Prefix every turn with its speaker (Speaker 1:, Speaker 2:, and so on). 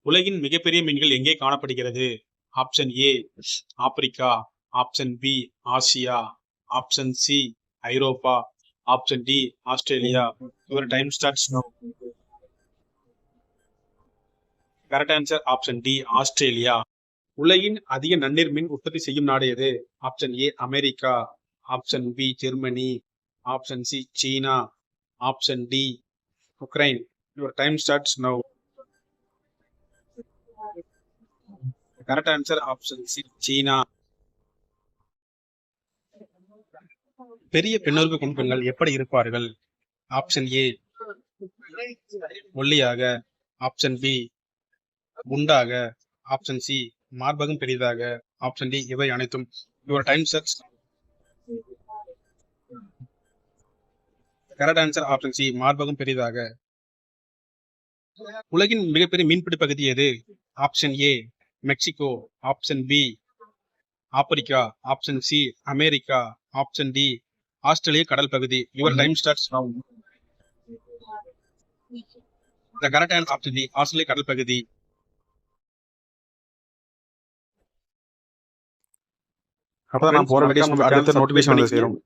Speaker 1: உலகின் மிகப்பெரிய மீன்கள் எங்கே காணப்படுகிறது? Option A Africa, option B Asia, option C ஐரோப்பா, option D Australia. Your time starts now. Correct answer option D Australia. உலகின் அதிக நன்னீர் மீன் உற்பத்தி செய்யும் நாடு எது? Option A America, option B Germany, option C சீனா, option D Ukraine. Your time starts now. Correct answer option C சீனா. பெரிய பெண்ணுறுப்பு கொண்ட பெண்கள் எப்படி இருப்பார்கள்? ஆப்ஷன் ஏ ஒல்லியாக, ஆப்ஷன் பி குண்டாக, ஆப்ஷன் சி மார்பகம் பெரிதாக, ஆப்ஷன் டி இவை அனைத்தும். Your time starts. Correct answer option C மார்பகம் பெரிதாக. உலகின் மிகப்பெரிய மீன்பிடி பகுதி எது? Option A Mexico, option B Africa, option C America, option D ஆஸ்திரேலிய கடல் பகுதி. Your time starts now. The correct answer option D ஆஸ்திரேலிய கடல் பகுதி.
Speaker 2: அப்பதான் நான் போற வீடியோஸ் அடுத்த நோட்டிபிகேஷன் வந்து சேரும்.